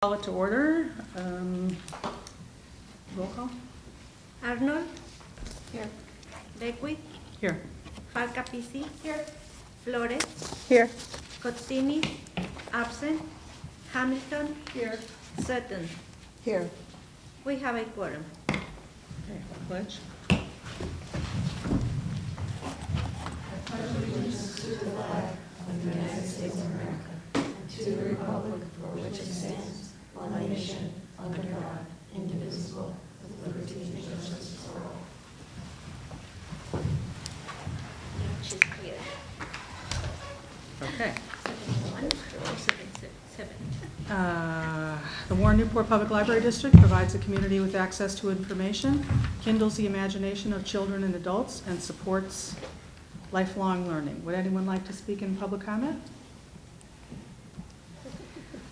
Call it to order. Roll call. Arnold. Here. Beckwith. Here. Falcapisi. Here. Flores. Here. Cozzini. Absent. Hamilton. Here. Sutton. Here. We have a quorum. Okay, pledge. She's clear. Okay. 7-1 or 7-7. The Warren Newport Public Library District provides the community with access to information, kindles the imagination of children and adults, and supports lifelong learning. Would anyone like to speak in public comment?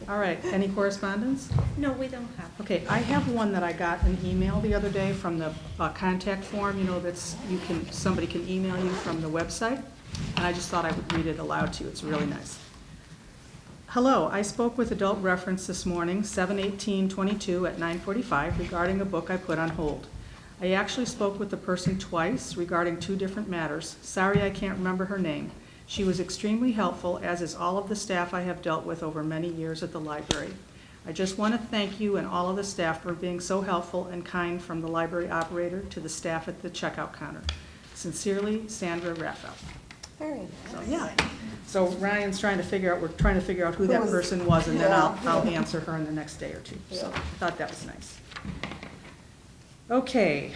All right, any correspondence? No, we don't have. Okay, I have one that I got an email the other day from the contact form, somebody can email you from the website, and I just thought I would read it aloud to you. It's really nice. Hello, I spoke with Adult Reference this morning, 7/18/22 at 9:45 regarding a book I put on hold. I actually spoke with the person twice regarding two different matters. Sorry I can't remember her name. She was extremely helpful, as is all of the staff I have dealt with over many years at the library. I just want to thank you and all of the staff for being so helpful and kind, from the library operator to the staff at the checkout counter. Sincerely, Sandra Raphael. Very nice. So, yeah. So Ryan's we're trying to figure out who that person was, and then Yeah. I'll answer her in the next day or two. So Yeah. I thought that was nice. Okay.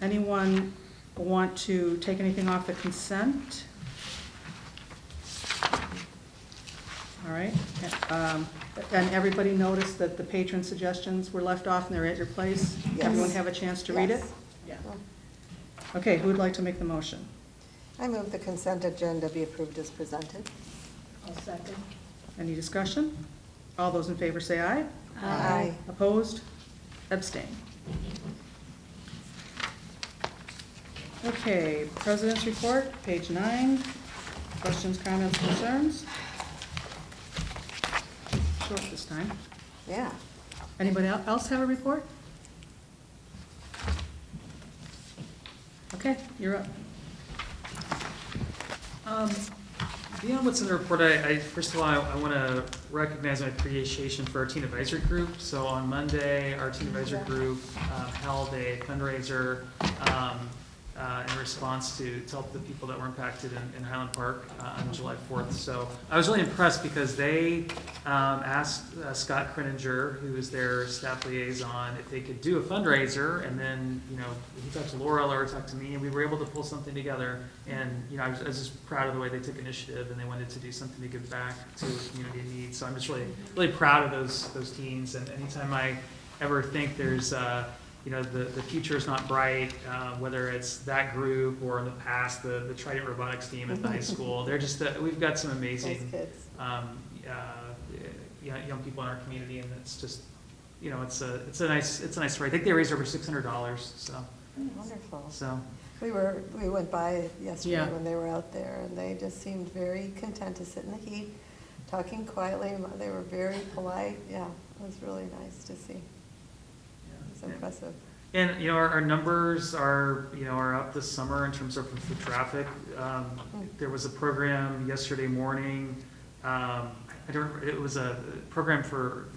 Anyone want to take anything off the consent? All right. And everybody noticed that the patron suggestions were left off and they're at your place? Yes. Everyone have a chance to read it? Yes. Yeah. Okay, who would like to make the motion? I move the consent agenda be approved as presented. I'll second. Any discussion? All those in favor say aye. Aye. Opposed? Abstain. Okay, President's Report, page 9. Questions, comments, concerns? Short this time. Yeah. Anybody else have a report? Okay, you're up. Beyond what's in the report, first of all, I want to recognize my appreciation for our teen advisory group. So on Monday, our teen advisory group held a fundraiser in response to help the people that were impacted in Highland Park on July 4th. So I was really impressed because they asked Scott Kreninger, who is their staff liaison, if they could do a fundraiser, and then, he talked to Laura talked to me, and we were able to pull something together. And, I was just proud of the way they took initiative, and they wanted to do something to give back to a community in need. So I'm just really proud of those teens. And anytime I ever think there's the future is not bright, whether it's that group or in the past, the Trident Robotics team at the high school. They're just, we've got some amazing young people in our community, and it's just, it's a nice story. I think they raised over $600, so. Wonderful. So. We went by yesterday Yeah. when they were out there, and they just seemed very content to sit in the heat, talking quietly. They were very polite. Yeah, it was really nice to see. It's impressive. And, our numbers are up this summer in terms of foot traffic. There was a program yesterday morning. It was a program for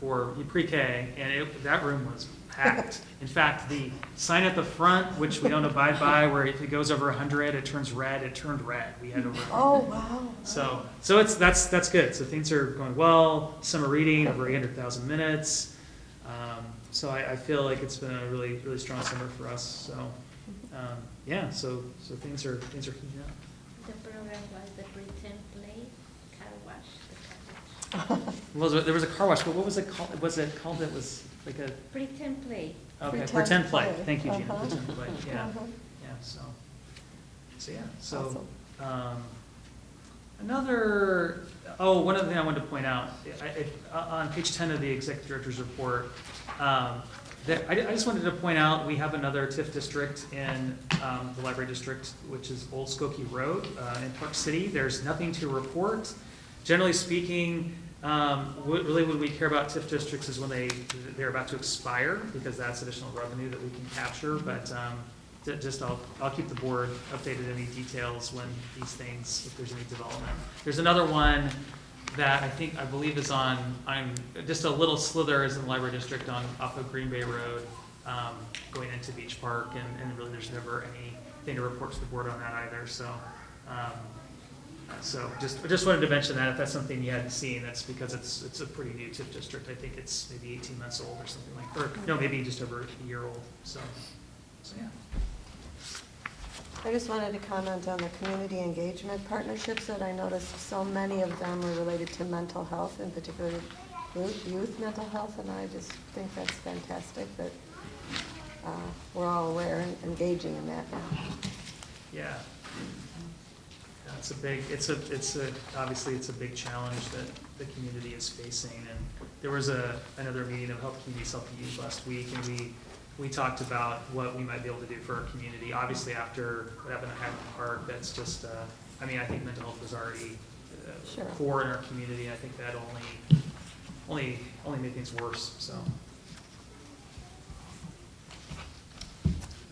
pre-K, and that room was packed. In fact, the sign at the front, which we don't abide by, where if it goes over 100, it turns red. It turned red. We had over 100. Oh, wow. So that's good. So things are going well. Summer reading, over 800,000 minutes. So I feel like it's been a really, really strong summer for us. So, so things are heating up. The program was the pretend play, car wash, Well, there was a car wash, but what was it called? Was it called? It was like a pretend play. okay, pretend play. play. Thank you, Gina. Uh-huh. Pretend play. Yeah, Uh-huh. yeah. So. Awesome. One other thing I wanted to point out, on page 10 of the Executive Director's report, I just wanted to point out, we have another TIF district in the library district, which is Old Skokie Road in Park City. There's nothing to report. generally speaking, really what we care about TIF districts is when they're about to expire, because that's additional revenue that we can capture, but I'll keep the board updated any details when these things, if there's any development. There's another one that I believe is on just a little slither is in the library district off of Green Bay Road, going into Beach Park, and really there's never anything to report to the board on that either, so. So just wanted to mention that if that's something you hadn't seen, that's because it's a pretty new TIF district. I think it's maybe 18 months old or something like, or no, maybe just over a year old, so yeah. I just wanted to comment on the community engagement partnerships that I noticed so many of them were related to mental health, in particular youth mental health, and I just think that's fantastic that we're all aware and engaging in that now. Yeah. Obviously it's a big challenge that the community is facing, and there was another meeting of Health Communities Helping Youth last week, and we talked about what we might be able to do for our community. Obviously after what happened at Highland Park, that's just, I think mental health was already Sure. core in our community, and I think that only made things worse, so.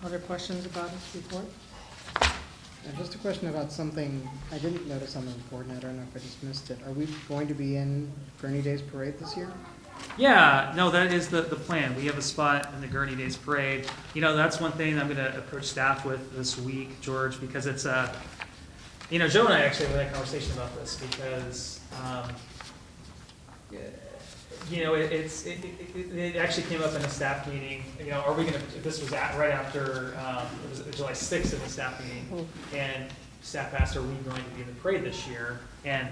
Other questions about this report? Just a question about something I didn't notice on the report, and I don't know if I just missed it. Are we going to be in Gurney Days Parade this year? Yeah, no, that is the plan. We have a spot in the Gurney Days Parade. That's one thing I'm going to approach staff with this week, George, because it's Joe and I actually had a conversation about this because, it actually came up in a staff meeting. Are we going to? This was right after it was July 6th in the staff meeting, and staff asked, "Are we going to be in the parade this year?" And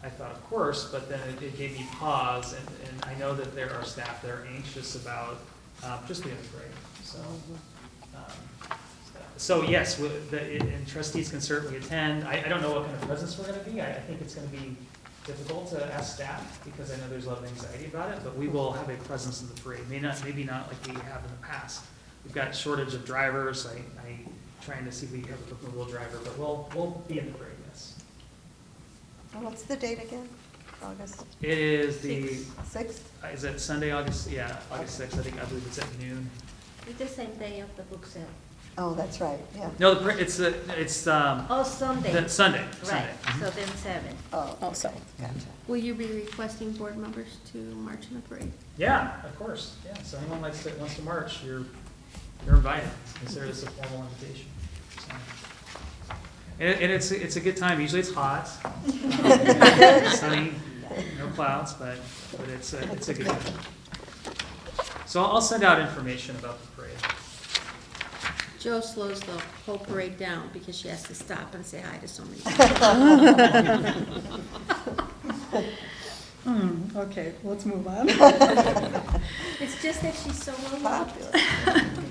I thought, of course, but then it gave me pause, and I know that there are staff that are anxious about just being in the parade. So yes, and trustees can certainly attend. I don't know what kind of presence we're going to be. I think it's going to be difficult to ask staff because I know there's a lot of anxiety about it, but we will have a presence in the parade. Maybe not like we have in the past. We've got shortage of drivers. I'm trying to see if we have a mobile driver, but we'll be in the parade, yes. And what's the date again? August It is the 6th? Is it Sunday, August 6th? I believe it's at noon. It's the same day of the book sale. Oh, that's right, yeah. No, it's Oh, Sunday. Sunday. Right, so then 7. Oh, sorry, gotcha. Will you be requesting board members to march in the parade? Yeah, of course. Yeah, so anyone wants to march, you're invited. Consider this a formal invitation. So. And it's a good time. Usually it's hot, sunny, no clouds, but it's a good time. So I'll send out information about the parade. Joe slows the whole parade down because she has to stop and say hi to so many people. Okay, let's move on. It's just that she's so well loved. Fabulous.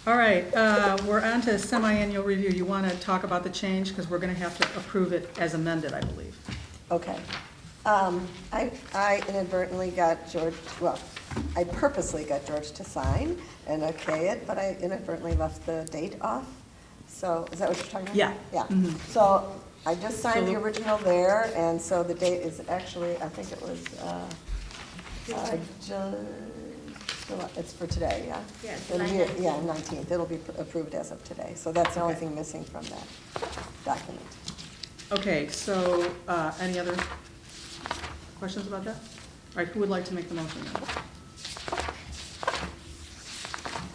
All right, we're on to semi-annual review. You want to talk about the change, because we're going to have to approve it as amended, I believe. Okay. I inadvertently got George, I purposely got George to sign and okay it, but I inadvertently left the date off. So, is that what you're talking about? Yeah. Yeah. Mhm. So, I just signed the So- original there, and so the date is actually, I think it was, it's for today, yeah? Yeah, It'll July be- 19th. Yeah, 19th. It'll be approved as of today. So that's the only Okay. thing missing from that document. Okay, so any other questions about that? All right, who would like to make the motion then?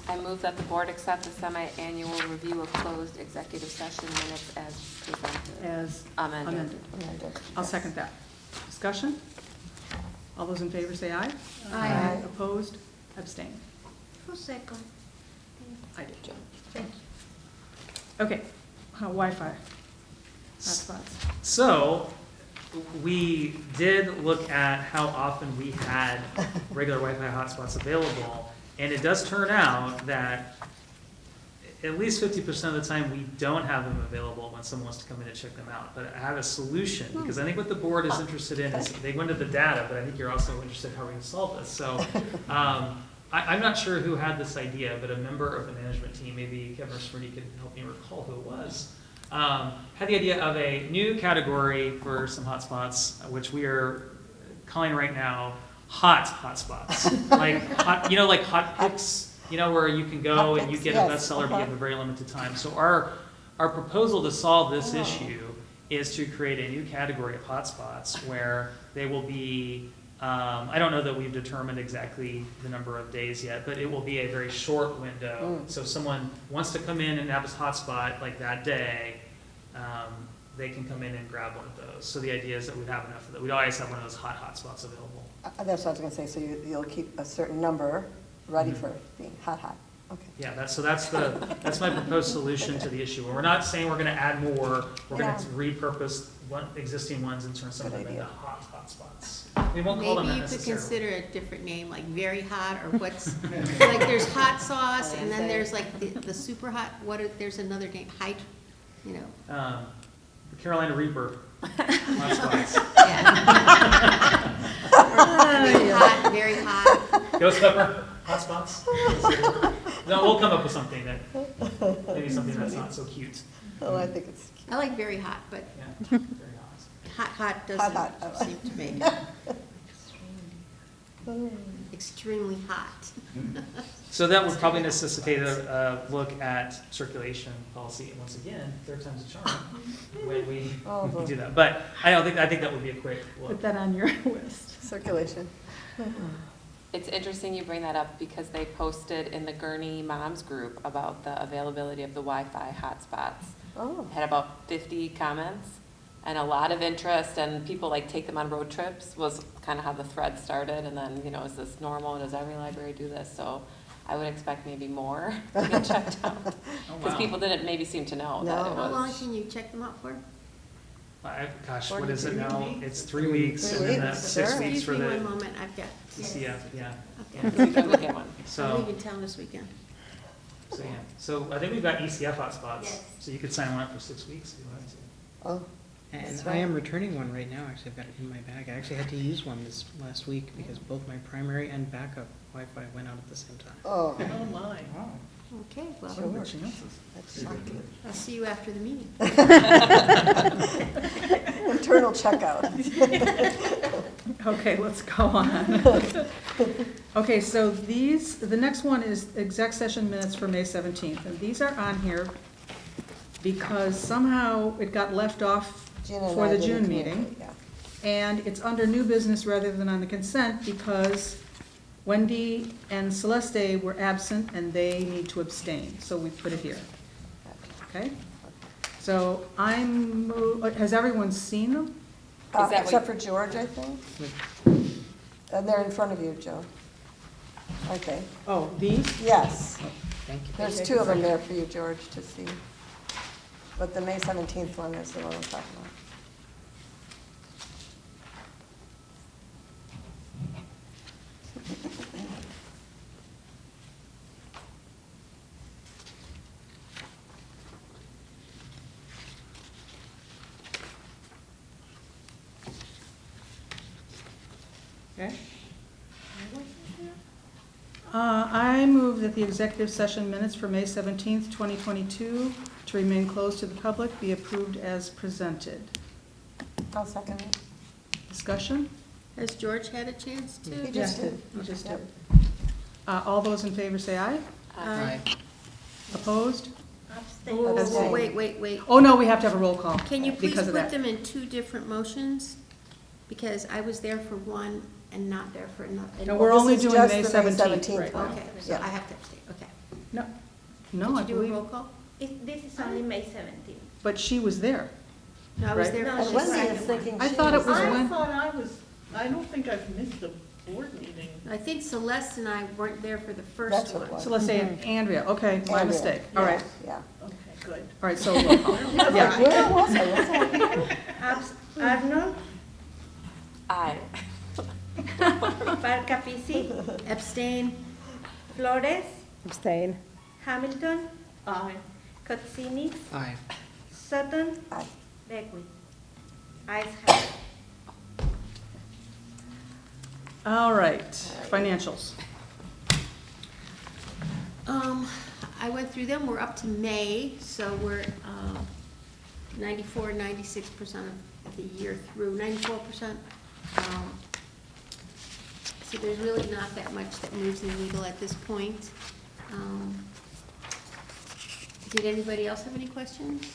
I move that the board accept the semi-annual review of closed executive session minutes as presented. As Amended. amended. Amended. I'll Yes. second that. Discussion? All those in favor say aye. Aye. Opposed? Abstained? Who's second? I did. Thank you. Okay, Wi-Fi. Hotspots. So we did look at how often we had regular Wi-Fi hotspots available, and it does turn out that at least 50% of the time we don't have them available when someone wants to come in and check them out. But I have a solution, because I think what the board is interested in is, they went to the data, but I think you're also interested in how we can solve this. So I'm not sure who had this idea, but a member of the management team, maybe Kevin or Smitty could help me recall who it was. had the idea of a new category for some hotspots, which we are calling right now hot hotspots. Like hot, like hot picks, where you can go Hot and you picks, get a yes, bestseller, but you have a very limited time. So our proposal to solve this issue is to create a new category of hotspots where they will be, I don't know that we've determined exactly the number of days yet, but it will be a very short window. So if someone wants to come in and have a hotspot like that day, they can come in and grab one of those. So the idea is that we'd have enough of that. We'd always have one of those hot hotspots available. That's what I was gonna say, so you'll keep a certain number ready Mhm. for being hot, okay. Yeah, that's my proposed solution to the issue. We're not saying we're gonna add more, we're gonna Yeah. repurpose existing ones and turn some of Good them into idea. hot hotspots. We won't call them Maybe that you could necessarily. consider a different name, like very hot, or what's, like there's hot sauce, and then there's like the super hot, there's another name, Carolina Reaper hotspots. Yeah. Hot, very hot. Ghost pepper hotspots. No, we'll come up with something maybe something that's not so cute. Oh, I think it's I like very hot, but Yeah, very hot. hot Hot, I doesn't like. seem to me extremely hot. So that would probably necessitate a look at circulation policy, and once again, third time's a charm when we Oh, boy. do that. But I think that would be a quick look. Put that on your list. circulation. It's interesting you bring that up because they posted in the Gurney Moms group about the availability of the Wi-Fi hotspots. Oh, Had about 50 comments and a lot of interest, and people like take them on road trips was kind of how the thread started. And then, is this normal? Does every library do this? So I would expect maybe more to get checked out. Oh, Because wow. people didn't maybe seem to know that No. it How long was. can you check them out for? Gosh, what is it 42 now? weeks? It's 3 weeks, 3 and then weeks, that's 6 sure. weeks for Excuse me the one moment, I've got, CF, yeah. okay. You can get one. I'm So, leaving town this weekend. so I think we've got ECF hotspots, Yes. so you could sign one up for 6 weeks if you wanted to. oh, And That's I right. am returning one right now, actually, I've got it in my bag. I actually had to use one this last week because both my primary and backup Wi-Fi went out at the same time. oh, Oh, my. Okay, well, Sure. chances? that's shocking. I'll see you after the meeting. Internal checkout. Okay, let's go on. Okay, so the next one is exec session minutes for May 17th, and these are on here because somehow it got left off Gina and for I the didn't June meeting, communicate, yeah. and it's under new business rather than on the consent because Wendy and Celeste were absent and they need to abstain, so we put it here, okay? So has everyone seen them? Is that Except what- for George, I think. And they're in front of you, Joe. Okay, Oh, these? yes. Thank you. There's 2 of them there for you, George, to see. But the May 17th one is the one we're talking about. Okay. I move that the executive session minutes for May 17th, 2022, to remain closed to the public, be approved as presented. I'll second it. Discussion? Has George had a chance He to? just did. You just Yep. did. All those in favor say aye. Aye. Opposed? Oh, Abstain. wait. Oh, no, we have to have a roll call. Can you please because of put that. them in 2 different motions? Because I was there for one and not there for another. No, we're This only is doing just May the May 17th 17th right now. one. Okay, so Yeah. I have to abstain, okay. No, I Did you do a believe, roll call? This is only May 17th. but she was there. No, I was Right. there No, for And the she's Wendy second is one. thinking I she thought it was was there. when- I don't think I've missed a board meeting. I think Celeste and I weren't there for the first That's one. what it was. So let's say Andrea, okay, my Andrea, mistake. All yeah, right, Yeah. Okay, good. all right, so roll call. Yeah. Where was I? Arnold, Aye. Barcapici, Abstain, Flores, Abstain. Hamilton, Aye. Cotsini, Aye. Sutton, Aye. Beckwith. Ayes have it. All right, financials. I went through them, we're up to May, so we're, 94, 96% of the year through, 94%. So there's really not that much that moves the needle at this point. Did anybody else have any questions?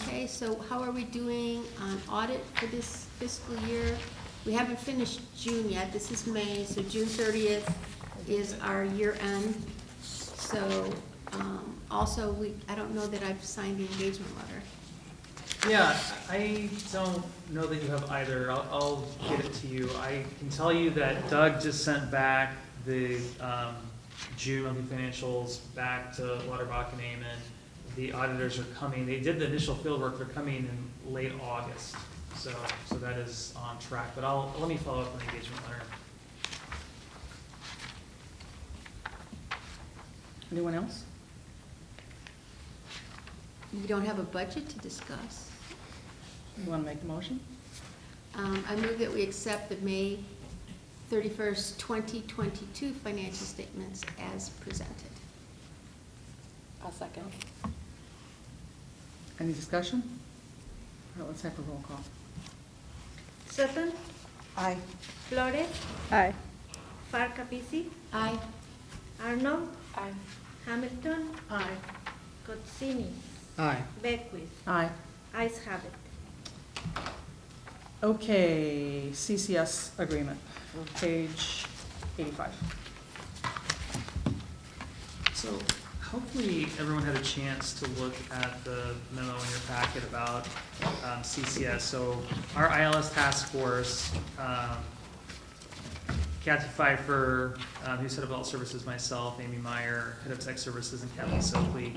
Okay, so how are we doing on audit for this fiscal year? We haven't finished June yet, this is May, so June 30th is our year end. So, also, I don't know that I've signed the engagement letter. Yeah, I don't know that you have either. I'll get it to you. I can tell you that Doug just sent back the June monthly financials back to Lauterbach and Amon. The auditors are coming. They did the initial field work. They're coming in late August. So that is on track. But let me follow up on the engagement letter. Anyone else? We don't have a budget to discuss. You want to make the motion? I move that we accept the May 31st, 2022 financial statements as presented. I'll second. Any discussion? All right, let's have a roll call. Sutton, Aye. Flores, Aye. Farkapisi, Aye. Arnold, Aye. Hamilton, Aye. Cotsini, Aye. Beckwith. Aye. Ayes have it. Okay, CCS agreement, page 85. So hopefully everyone had a chance to look at the memo in your packet about CCS. So our ILS task force, Kathy Pfeiffer, who's head of adult services, myself, Amy Meyer, head of tech services, and Kathleen Sopley.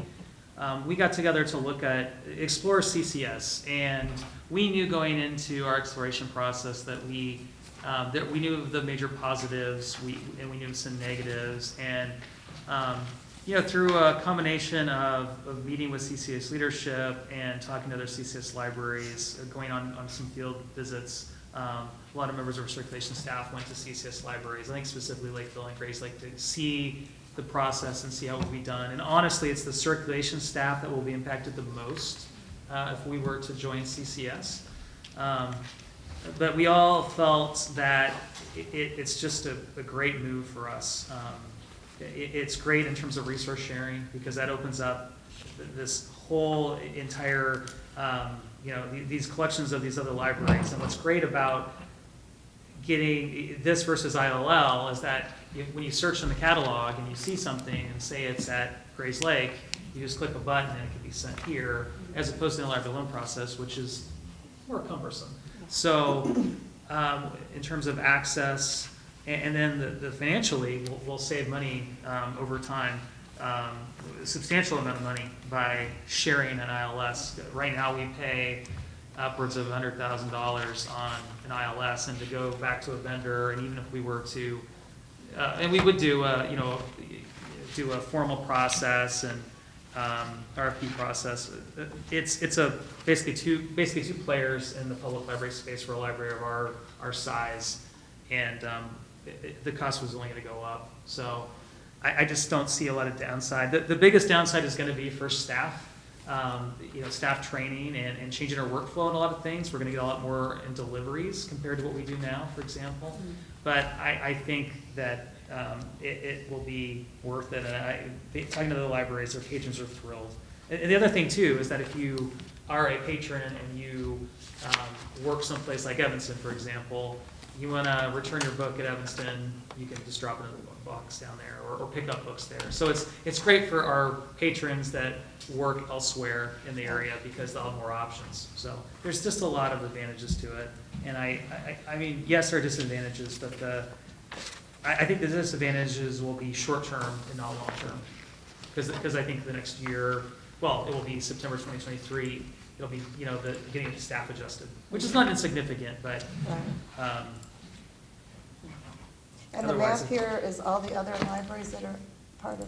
We got together to explore CCS, and we knew going into our exploration process that we knew the major positives, and we knew some negatives, and through a combination of meeting with CCS leadership and talking to other CCS libraries, going on some field visits, a lot of members of our circulation staff went to CCS libraries, I think specifically Lakeville and Grays Lake, to see the process and see how it will be done. And honestly, it's the circulation staff that will be impacted the most if we were to join CCS. But we all felt that it's just a great move for us. It's great in terms of resource sharing because that opens up this whole entire, these collections of these other libraries. And what's great about getting this versus ILL is that when you search in the catalog and you see something and say it's at Grays Lake, you just click a button and it can be sent here, as opposed to the library loan process, which is more cumbersome. So in terms of access, and then the financially, we'll save money over time, a substantial amount of money by sharing an ILS. Right now we pay upwards of $100,000 on an ILS, and to go back to a vendor, and even if we were to, and we would do a formal process and RFP process. It's basically two players in the public library space for a library of our size, and the cost was only going to go up. So I just don't see a lot of downside. The biggest downside is going to be for staff. Staff training and changing our workflow and a lot of things. We're going to get a lot more in deliveries compared to what we do now, for example. Mm-hmm. But I think that it will be worth it. And talking to the libraries, their patrons are thrilled. And the other thing too is that if you are a patron and you work someplace like Evanston, for example, you want to return your book at Evanston, you can just drop it in the box down there or pick up books there. So it's great for our patrons that work elsewhere in the area because they'll have more options. So there's just a lot of advantages to it. And I mean, yes, there are disadvantages, but I think the disadvantages will be short-term and not long-term. Because I think the next year, well, it will be September 2023, it'll be, getting the staff adjusted, which is not insignificant, but and the map here is all the other libraries that are part of.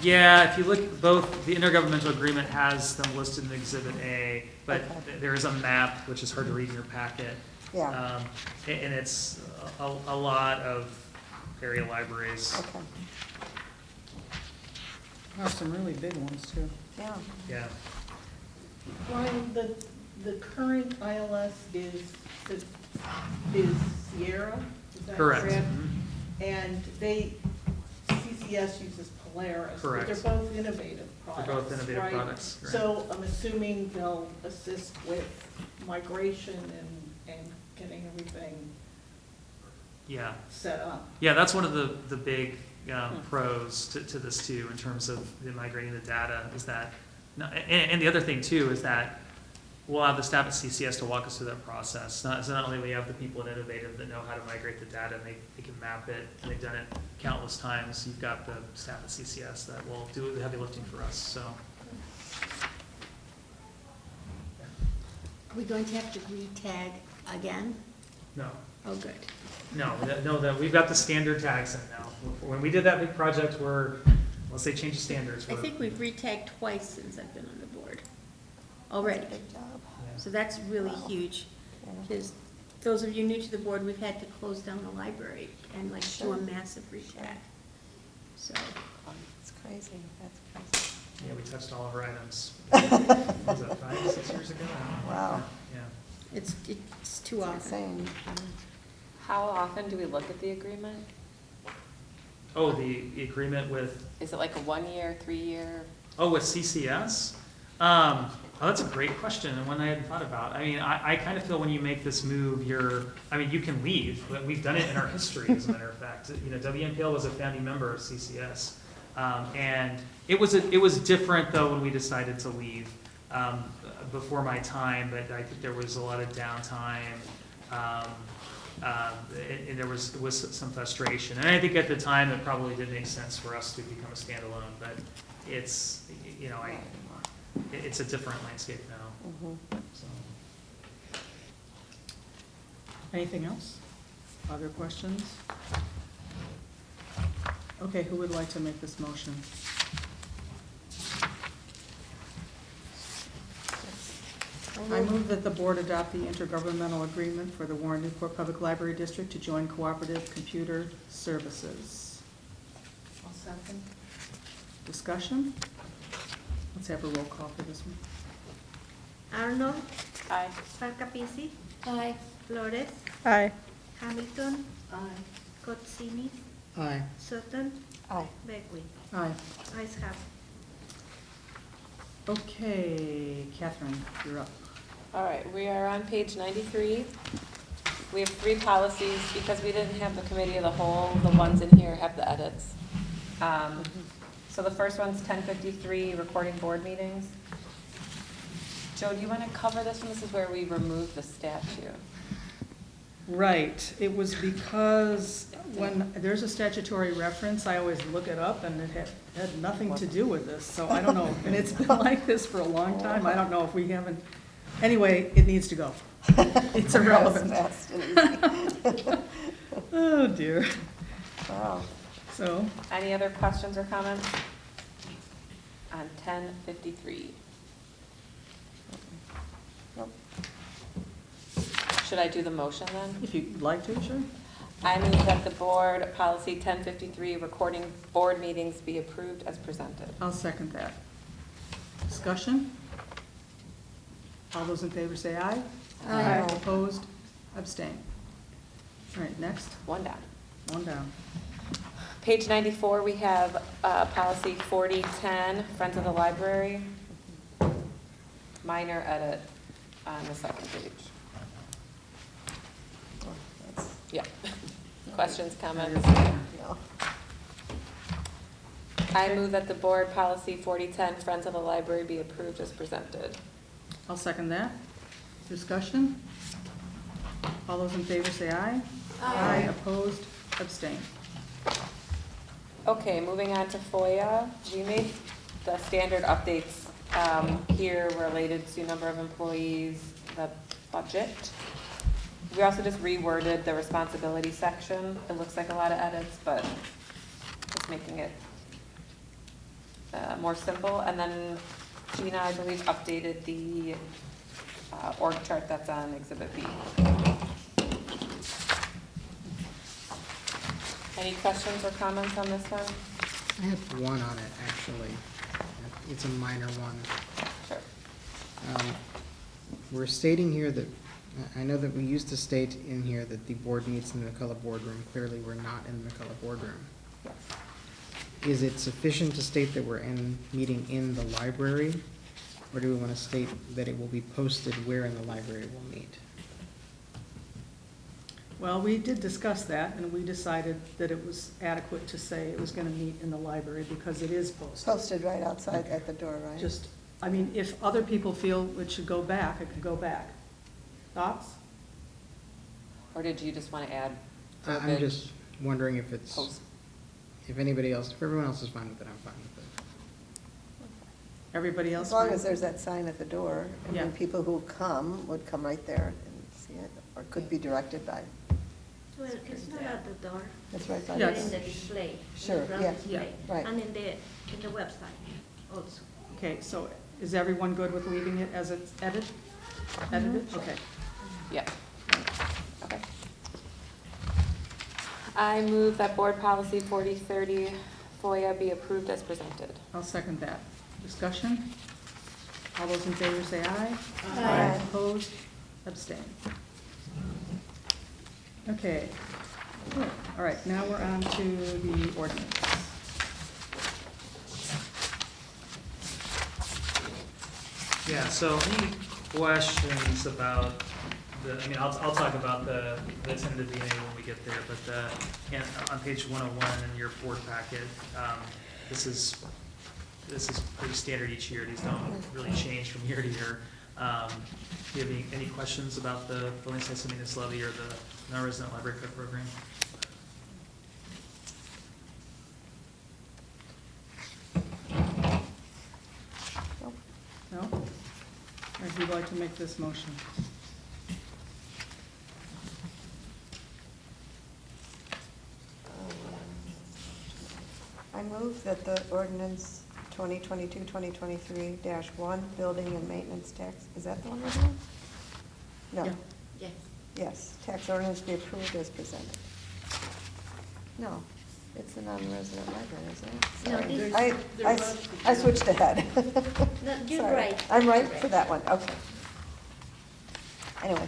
Yeah, if you look, both the intergovernmental agreement has them listed in Exhibit A, but there is a map which is hard to read in your packet. Yeah. And it's a lot of area libraries. Okay. There are some really big ones, too. Yeah. Yeah. Brian, the current ILS is Sierra, is that Correct. correct? Mhm. And CCS uses Polaris. Correct. But they're both innovative products, They're both innovative right? products, right. So I'm assuming they'll assist with migration and getting everything Yeah. set up. Yeah, that's one of the big pros to this too, in terms of the migrating the data, is that, and the other thing too is that we'll have the staff at CCS to walk us through that process. So not only we have the people at Innovative that know how to migrate the data, and they can map it, and they've done it countless times, you've got the staff at CCS that will do the heavy lifting for us, so. Are we going to have to re-tag again? No. Oh, good. No, we've got the standard tags in now. When we did that big project where, let's say change of standards. I think we've re-tagged twice since I've been on the board already. Good job. So that's really Wow. huge, Yeah. because those of you new to the board, we've had to close down the library and like do Sure. a massive retag. So, It's crazy, that's crazy. Yeah, we touched all of our items. Was that 5, 6 years ago? I don't know. Wow. Yeah. it's too It's often. insane. How often do we look at the agreement? Oh, the agreement with, Is it like a 1 year, 3 year? with CCS? That's a great question, and one I hadn't thought about. I mean, I kind of feel when you make this move, you can leave, but we've done it in our history, as a matter of fact. You know, WNPL was a founding member of CCS. And it was different, though, when we decided to leave before my time, but I think there was a lot of downtime. And there was some frustration. And I think at the time, it probably did make sense for us to become a standalone, but it's, it's a different landscape now, so. Anything else? Other questions? Okay, who would like to make this motion? I move that the board adopt the intergovernmental agreement for the Warren Newport Public Library District to join cooperative computer services. I'll second. Discussion? Let's have a roll call for this one. Arnold, Aye. Parkapisi, Aye. Flores, Aye. Hamilton, Aye. Kotzini, Aye. Sutton, Aye. Beckwith. Aye. Ayes have. Okay, Catherine, you're up. All right, we are on page 93. We have 3 policies. Because we didn't have the committee of the whole, the ones in here have the edits. So the first one's 1053, recording board meetings. Joe, do you want to cover this one? This is where we remove the statute. Right, it was because when there's a statutory reference, I always look it up, and it had nothing to do with this, so I don't know. And it's been like this for a long time, I don't know if we haven't, anyway, it needs to go. It's irrelevant. Fast and easy. Oh, dear. Wow. So, Any other questions or comments on 1053? Nope. Should I do the motion then? if you'd like to, sure. I move that the board policy 1053, recording board meetings, be approved as presented. I'll second that. Discussion? All those in favor say aye. Aye. Opposed? Abstain. All right, next, One down. one down. Page 94, we have policy 4010, Friends of the Library. Minor edit on the second page. Oh, that's- Yeah. Questions, comments? no. I move that the board policy 4010, Friends of the Library, be approved as presented. I'll second that. Discussion? All those in favor say aye. Aye. Opposed? Abstain. Okay, moving on to FOIA. We made the standard updates here related to number of employees, the budget. We also just reworded the responsibility section. It looks like a lot of edits, but just making it more simple. And then Gina, I believe, updated the org chart that's on Exhibit B. Any questions or comments on this one? I have one on it, actually. It's a minor one. Sure. We're stating here that, I know that we used to state in here that the board meets in the McCullough boardroom. Clearly, we're not in the McCullough boardroom. Yes. Is it sufficient to state that we're meeting in the library? Or do we want to state that it will be posted where in the library we'll meet? Well, we did discuss that, and we decided that it was adequate to say it was gonna meet in the library because it is posted. Posted right outside at the door, right? Just, I mean, if other people feel it should go back, it could go back. Thoughts? Or did you just want to add I'm verbiage? just wondering if it's, Post. if anybody else, if everyone else is fine with it, I'm fine with it. Everybody else? As long fine? as there's that sign at the door, and then Yeah. people who come would come right there and see it, or could be directed by, Well, it's not at the door. that's right by Yeah, It's in Yes. the display. in the Sure, front yeah, display, right. And in the website also. Okay, so is everyone good with leaving it as it's edited? Okay. Yeah. Okay. I move that board policy 4030 FOIA be approved as presented. I'll second that. Discussion? All those in favor say aye. Aye. Opposed? Abstain. Okay. Good. All right, now we're on to the ordinance. Yeah, so any questions about I mean, I'll talk about the tentative DNA when we get there, but and on page 101 in your board packet, this is pretty standard each year. These don't really change from year to year. Do you have any questions about the building sites maintenance levy or the non-resident library card program? No? All right, who'd like to make this motion? I move that the ordinance 2022-2023-1, building and maintenance tax, is that the one we're doing? No. Yeah. Yes. Yes, tax ordinance be approved as presented. No, it's the non-resident library, isn't it? No, Sorry. this- I switched ahead. No, you're Sorry. right. I'm right You're for that one, okay. Anyway,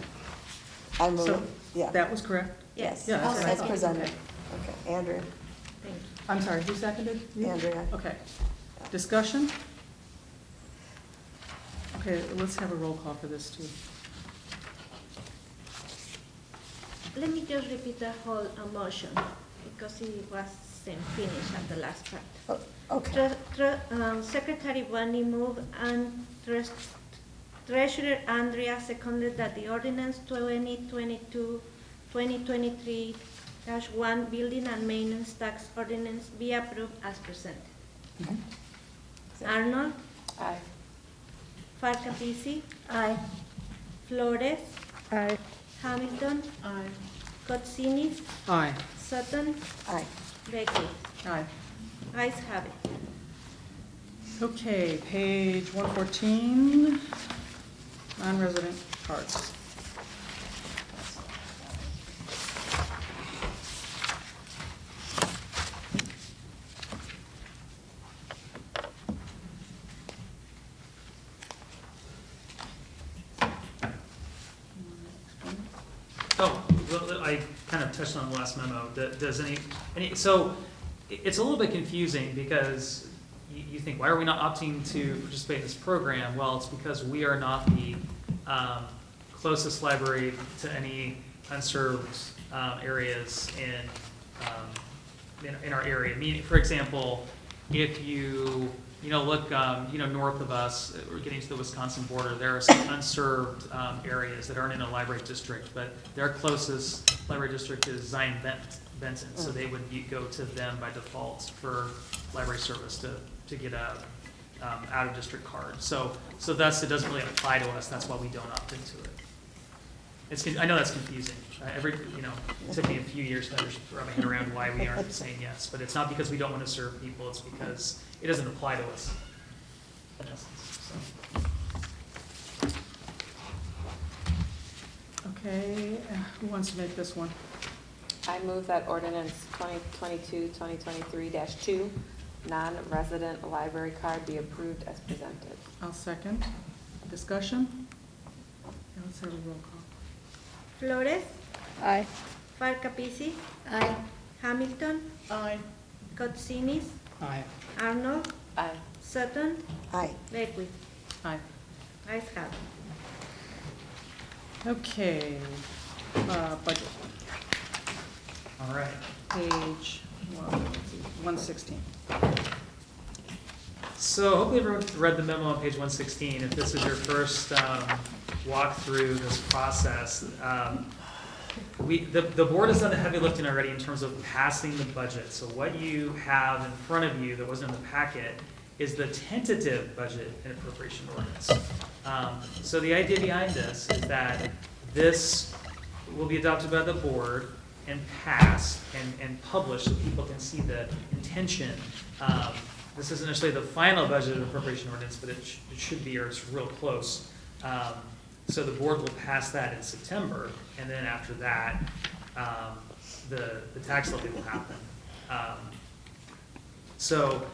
I So move, yeah. that was correct? Yes, Yeah, that's what I as thought. presented. Okay. Okay, Andrea, Thank you. I'm sorry, who seconded? You? Andrea. Okay. Discussion? Okay, let's have a roll call for this too. Let me just repeat the whole motion, because it wasn't finished at the last part. Oh, okay, Secretary Bunny moved and Treasurer Andrea seconded that the ordinance 2022-2023-1 building and maintenance tax ordinance be approved as presented. Mhm. Arnold, Aye. Farcapisi. Aye. Flores. Aye. Hamilton. Aye. Kotzini. Aye. Sutton. aye. Becky. Aye. Ayes have it. Okay, page 114, non-resident cards. Oh, well, I kind of touched on the last memo. Does so it's a little bit confusing because you think, why are we not opting to participate in this program? Well, it's because we are not the closest library to any unserved areas in our area. Meaning, for example, if you look north of us, we're getting to the Wisconsin border, there are some unserved areas that aren't in a library district, but their closest library district is Zion Benton, so they would go to them by default for library service to get a out-of-district card. So thus, it doesn't really apply to us, that's why we don't opt into it. I know that's confusing. It took me a few years to wrap my head around why we aren't saying yes, but it's not because we don't want to serve people, it's because it doesn't apply to us, in essence, so. Okay, who wants to make this one? I move that ordinance 2022-2023-2, non-resident library card be approved as presented. I'll second. Discussion? Now let's have a roll call. Flores, Aye. Farcapisi, Aye. Hamilton, Aye. Katsinis, Aye. Arnold, Aye. Sutton, Aye. Beckwith. Aye. Ayes have it. Okay, budget, All right. page, 116. So hopefully everyone read the memo on page 116. If this is your first walk through this process, the board has done the heavy lifting already in terms of passing the budget. So what you have in front of you that wasn't in the packet is the tentative budget and appropriation ordinance. So the idea behind this is that this will be adopted by the board and passed and published so people can see the intention. This isn't necessarily the final budget and appropriation ordinance, but it should be, or it's real close. So the board will pass that in September, and then after that, the tax levy will happen. So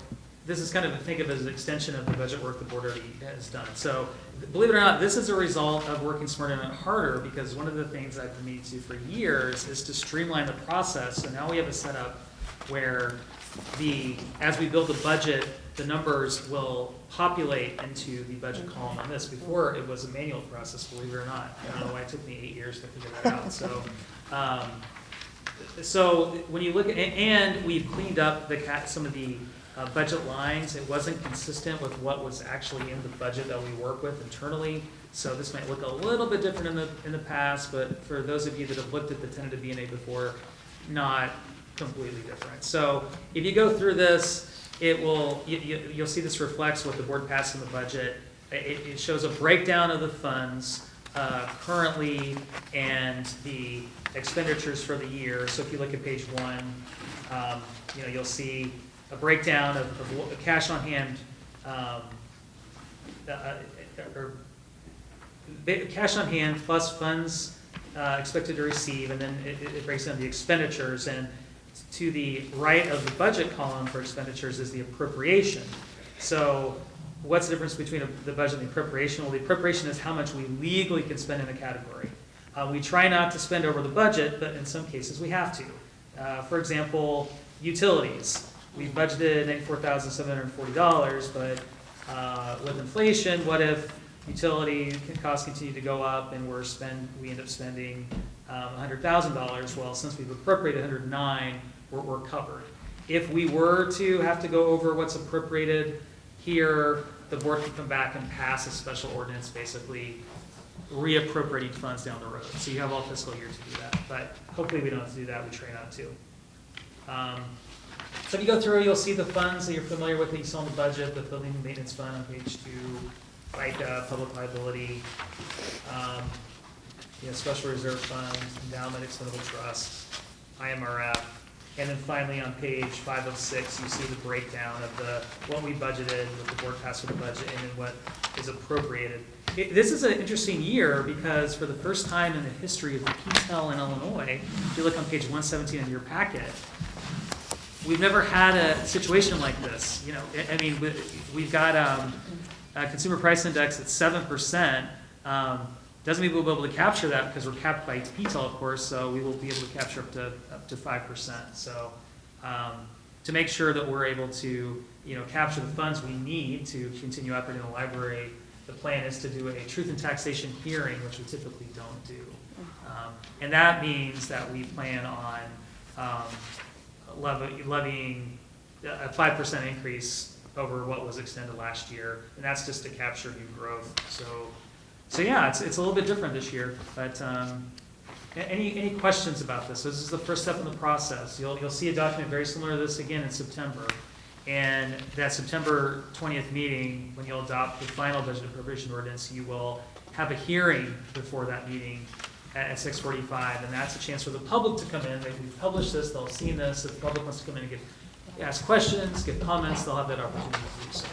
this is kind of, think of it as an extension of the budget work the board already has done. So believe it or not, this is a result of working smarter and harder, because one of the things I've been needing to do for years is to streamline the process. So now we have a setup where as we build the budget, the numbers will populate into the budget column on this. Before, it was a manual process, believe it or not. I don't know why it took me 8 years to figure that out. So when you look at, and we've cleaned up some of the budget lines. It wasn't consistent with what was actually in the budget that we work with internally. So this might look a little bit different in the past, but for those of you that have looked at the tentative B&A before, not completely different. So if you go through this, you'll see this reflects what the board passed in the budget. It shows a breakdown of the funds currently and the expenditures for the year. So if you look at page 1, you'll see a breakdown of cash on hand, cash on hand plus funds expected to receive, and then it breaks down the expenditures. And to the right of the budget column for expenditures is the appropriation. So what's the difference between the budget and the appropriation? Well, the appropriation is how much we legally can spend in a category. We try not to spend over the budget, but in some cases we have to. For example, utilities. We budgeted $94,740, but with inflation, what if utility costs continue to go up and we end up spending $100,000? Well, since we've appropriated $109,000, we're covered. If we were to have to go over what's appropriated here, the board can come back and pass a special ordinance, basically reappropriating funds down the road. So you have all fiscal year to do that, but hopefully we don't have to do that. We try not to. So if you go through, you'll see the funds that you're familiar with that you saw in the budget, the building maintenance fund on page 2, FICA, public liability, special reserve fund, endowment, expendable trust, IMRF, and then finally on page 5 of 6, you see the breakdown of what we budgeted, what the board passed for the budget, and then what is appropriated. This is an interesting year because for the first time in the history of the PTEL in Illinois, if you look on page 117 in your packet, we've never had a situation like this. We've got a consumer price index at 7%. Doesn't mean we'll be able to capture that because we're capped by PTEL, of course, so we will be able to capture up to 5%. So to make sure that we're able to capture the funds we need to continue operating the library, the plan is to do a truth and taxation hearing, which we typically don't do. And that means that we plan on levying a 5% increase over what was extended last year, and that's just to capture new growth. So yeah, it's a little bit different this year. But any questions about this? So this is the first step in the process. You'll see a document very similar to this again in September, and that September 20th meeting, when you'll adopt the final budget appropriation ordinance, you will have a hearing before that meeting at 6:45, and that's a chance for the public to come in. We've published this, they'll have seen this. If the public wants to come in and ask questions, give comments, they'll have that opportunity to do so.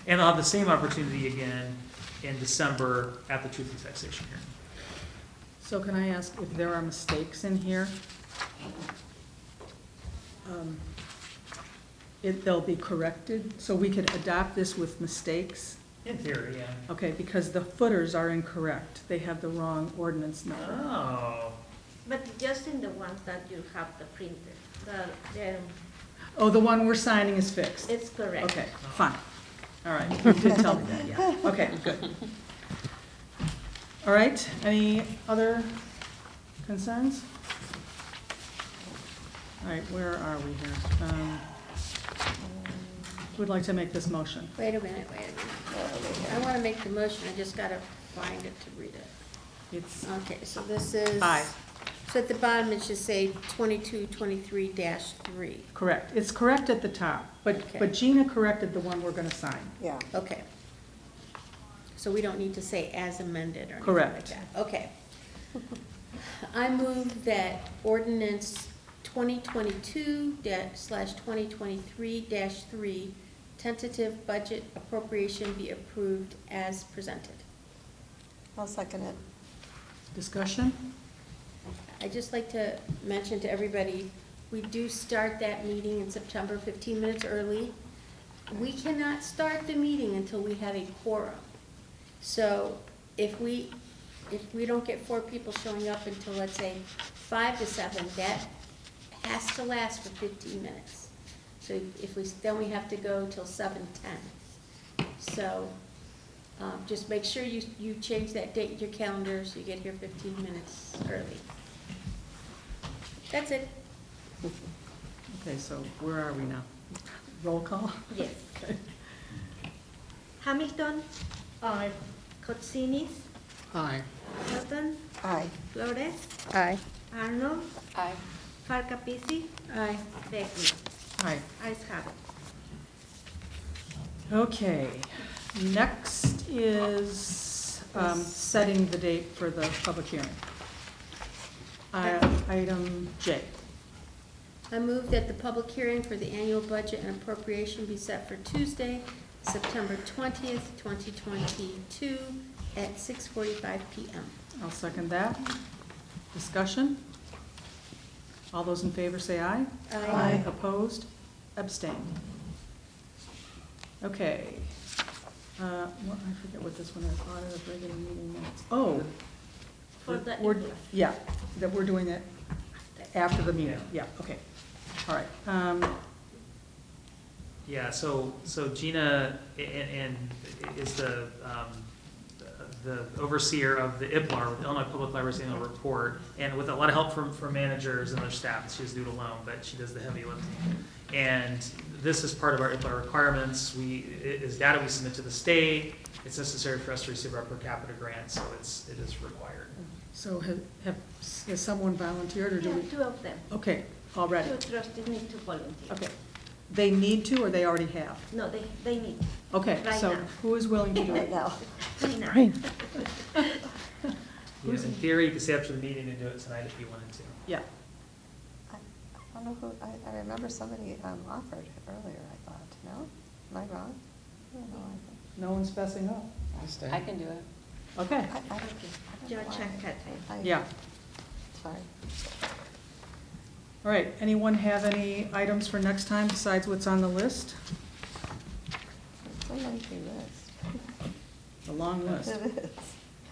And they'll have the same opportunity again in December at the Truth and Taxation hearing. So can I ask if there are mistakes in here? they'll be corrected, so we could adopt this with mistakes. In theory, yeah. Okay, because the footers are incorrect. They have the wrong ordinance number. Oh, But just in the ones that you have the printer, Oh, the one we're signing is fixed? it's correct. Okay, fine. All right, you did tell me that, yeah. Okay, good. All right, any other concerns? All right, where are we here? Who'd like to make this motion? Wait a minute. I want to make the motion, I just gotta find it to read it. It's Okay, so this is. aye, So at the bottom, it should say 2223-3. correct. It's correct at the top, Okay. but Gina corrected the one we're gonna sign. Yeah. Okay. So we don't need to say as amended or anything like Correct. that? Okay. I move that ordinance 2022/2023-3 tentative budget appropriation be approved as presented. I'll second it. Discussion? I'd just like to mention to everybody, we do start that meeting in September 15 minutes early. We cannot start the meeting until we have a quorum. So if we don't get 4 people showing up until, let's say, 5 to 7, that has to last for 15 minutes. So then we have to go till 7:10. So just make sure you change that date in your calendar so you get here 15 minutes early. That's it. Okay, so where are we now? Roll call? Yes. Okay. Hamilton, Aye. Kotsinis, Aye. Sutton, Aye. Flores, Aye. Arnold, aye. Farkapisi, Aye. Begley. Aye. Ayes have it. Okay, next is setting the date for the public hearing. Item J. I move that the public hearing for the annual budget and appropriation be set for Tuesday, September 20th, 2022, at 6:45 PM. I'll second that. Discussion? All those in favor say aye. Aye. Opposed? Abstained. Okay. I forget what this one is, audit of regular meeting minutes. Oh. For the we're- English. Yeah, that we're doing it after the meeting, yeah, okay. All right, yeah, so Gina and is the overseer of the IPLAR, the Illinois Public Library's annual report, and with a lot of help from managers and their staff, she doesn't do it alone, but she does the heavy lifting. And this is part of our IPLAR requirements. It is data we submit to the state. It's necessary for us to receive our per capita grant, so it is required. so has someone volunteered, or do Yeah, we? 2 of them. Okay, already, 2 trustees need to volunteer. okay. They need to, or they already have? No, they need, Okay, Right so now. who is willing to do Right it? now. right now. Yeah, in theory, you could stay after the meeting and do it tonight if you wanted to. Yeah, I don't know who, I remember somebody offered earlier, I thought, no? Am I wrong? I don't know. no one's fessing up. I'll stay. I can do it. Okay, I don't know George why. and Catherine. yeah. Sorry. All right, anyone have any items for next time besides what's on the list? It's a lengthy list. A long list. It is.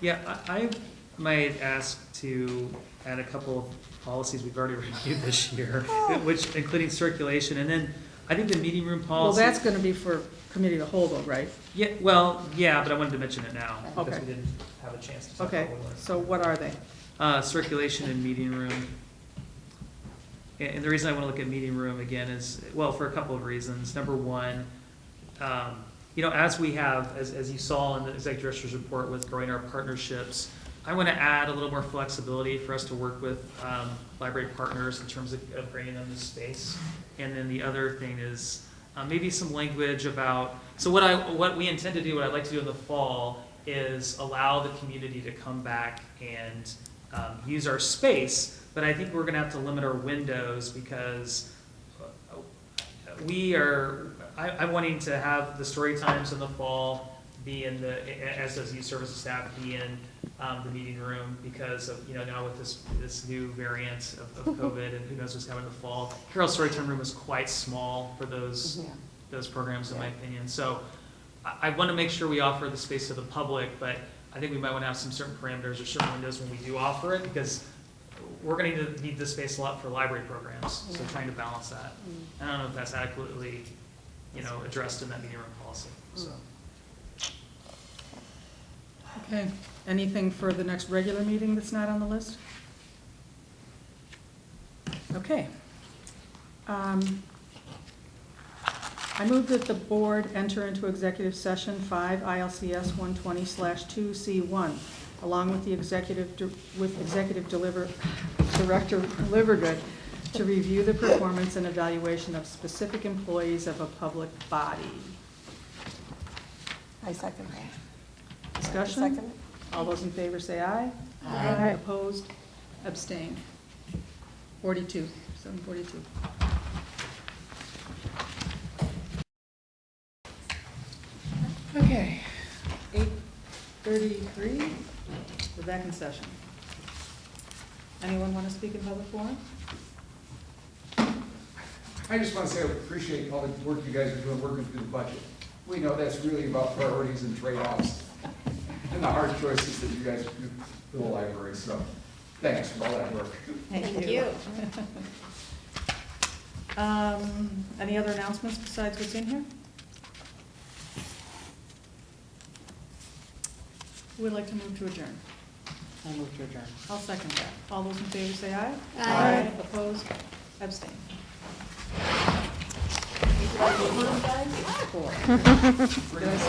Yeah, I might ask to add a couple of policies we've already reviewed this year, which, including circulation, and then I think the meeting room Well, policy. that's gonna be for committee of the whole though, right? Yeah, well, yeah, but I wanted to mention it now, because Okay. we didn't have a chance to talk Okay, about it. so what are they? Circulation and meeting room. And the reason I want to look at meeting room again is, well, for a couple of reasons. Number one, as we have, as you saw in the executive director's report with growing our partnerships, I want to add a little more flexibility for us to work with library partners in terms of bringing them to space. And then the other thing is maybe some language about, so what we intend to do, what I'd like to do in the fall is allow the community to come back and use our space, but I think we're gonna have to limit our windows because I'm wanting to have the story times in the fall be in as does youth services staff, be in the meeting room because of, now with this new variant of COVID and who knows what's coming in the fall. Carroll Storytime Room is quite small for those programs, in my opinion. So I want to make sure we offer the space to the public, but I think we might want to have some certain parameters or certain windows when we do offer it, because we're going to need this space a lot for library programs, so trying to balance that. I don't know if that's adequately, addressed in that meeting room policy, so. Okay, anything for the next regular meeting that's not on the list? Okay. I move that the board enter into executive session 5 ILCS 120/2C1, along with the executive director Livergood, to review the performance and evaluation of specific employees of a public body. I second that. Discussion? Second. All those in favor say aye. Aye. Opposed? Abstained. 742. Okay, 8:33, we're back in session. Anyone want to speak in public forum? I just want to say I appreciate all the work you guys are doing working through the budget. We know that's really about priorities and trade-offs and the hard choices that you guys do for the library. So thanks for all that work. Thank you. Any other announcements besides what's in here? Who would like to move to adjourn? I'll move to adjourn. I'll second that. All those in favor say aye. Aye. Opposed? Abstained. You want to move, guys? 4. Did I say